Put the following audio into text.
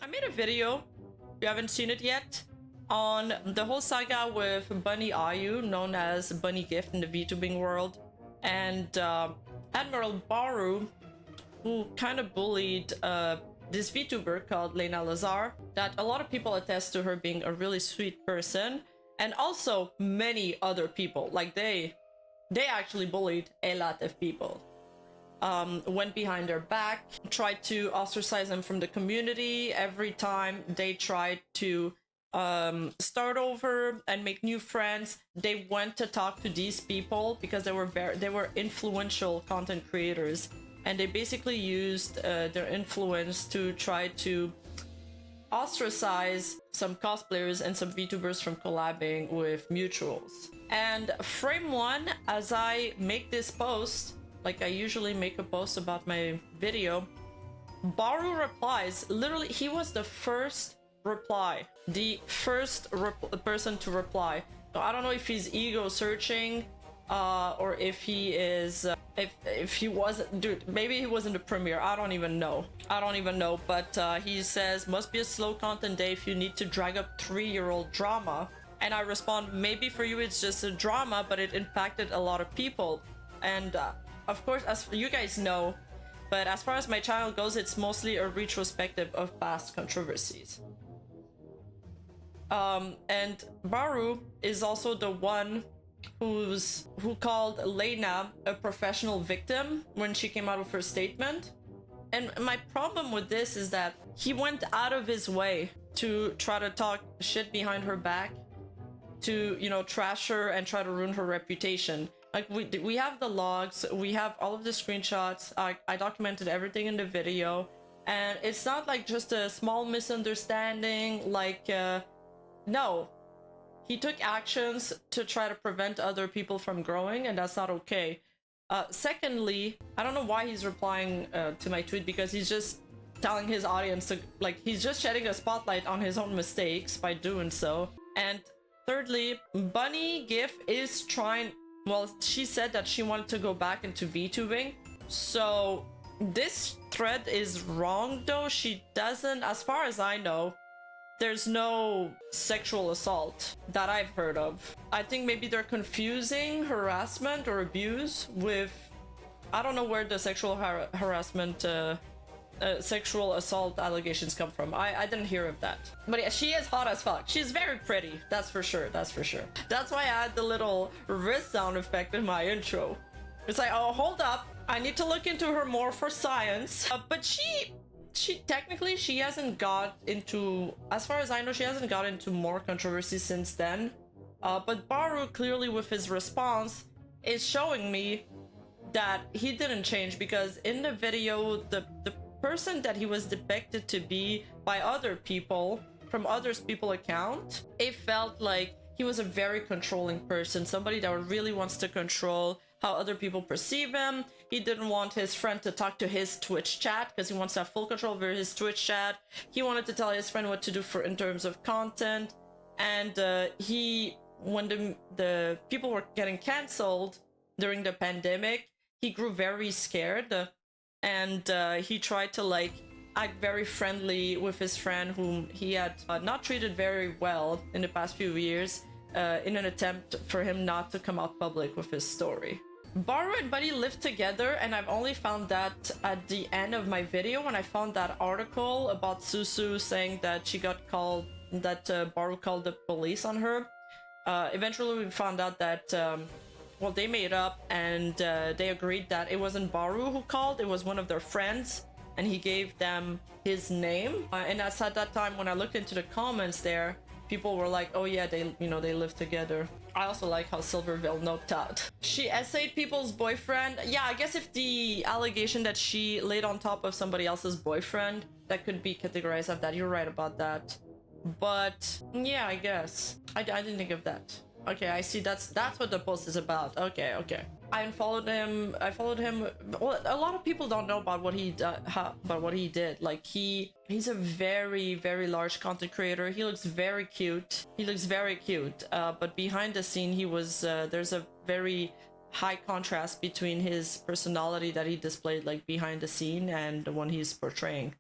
I made a video, if you haven't seen it yet, on the whole saga with Bunny Ayu, known as Bunny Gift in the VTubing world, and Admiral Baru, who kind of bullied this VTuber called Lena Lazar, that a lot of people attest to her being a really sweet person, and also many other people. Like they actually bullied a lot of people. Went behind their back, tried to ostracize them from the community every time they tried to start over and make new friends. They went to talk to these people because they were influential content creators, and they basically used their influence to try to ostracize some cosplayers and some VTubers from collabing with mutuals. And frame one, as I make this post, like I usually make a post about my video, Baru replies. Literally, he was the first reply, the first person to reply. So I don't know if he's ego searching or if he is if he wasn't, dude, maybe he wasn't the premiere. I don't even know, but he says, must be a slow content day if you need to drag up 3-year-old drama. And I respond, maybe for you it's just a drama, but it impacted a lot of people. And of course, as you guys know, but as far as my channel goes, it's mostly a retrospective of past controversies. And Baru is also the one who called Lena a professional victim when she came out with her statement. And my problem with this is that he went out of his way to try to talk shit behind her back, to, you know, trash her and try to ruin her reputation. Like, we have the logs, we have all of the screenshots, I documented everything in the video, and it's not like just a small misunderstanding, like, no. He took actions to try to prevent other people from growing, and that's not okay. Secondly, I don't know why he's replying to my tweet, because he's just telling his audience to, like, he's just shedding a spotlight on his own mistakes by doing so. And thirdly, Bunny Gift is trying, well, she said that she wanted to go back into VTubing. So this thread is wrong though. She doesn't, as far as I know, there's no sexual assault that I've heard of. I think maybe they're confusing harassment or abuse with, I don't know where the sexual harassment, sexual assault allegations come from. I didn't hear of that. But yeah, she is hot as fuck. She's very pretty, that's for sure, that's for sure. That's why I had the little wrist sound effect in my intro. It's like, oh, hold up, I need to look into her more for science. But she technically, she hasn't got into, as far as I know, she hasn't got into more controversy since then. But Baru, clearly with his response, is showing me that he didn't change, because in the video, the person that he was depicted to be by other people, from other people's account, it felt like he was a very controlling person, somebody that really wants to control how other people perceive him. He didn't want his friend to talk to his Twitch chat because he wants to have full control over his Twitch chat. He wanted to tell his friend what to do in terms of content. And when the people were getting cancelled during the pandemic, he grew very scared, and he tried to like act very friendly with his friend whom he had not treated very well in the past few years, in an attempt for him not to come out public with his story. Baru and Buddy lived together, and I've only found that at the end of my video when I found that article about Susu saying that she got called, that Baru called the police on her. Eventually we found out that well, they made up, and they agreed that it wasn't Baru who called, it was one of their friends, and he gave them his name. And that's at that time when I looked into the comments there, people were like, oh yeah, they live together. I also like how Silverville note out. She essayed people's boyfriend. Yeah, I guess if the allegation that she laid on top of somebody else's boyfriend, that could be categorized as that. You're right about that. But yeah, I guess. I didn't think of that. Okay, I see. That's what the post is about. Okay. I unfollowed him. I followed him. Well, a lot of people don't know about what he did. Like he's a very, very large content creator. He looks very cute. But behind the scene, he was there's a very high contrast between his personality that he displayed like behind the scene and the one he's portraying.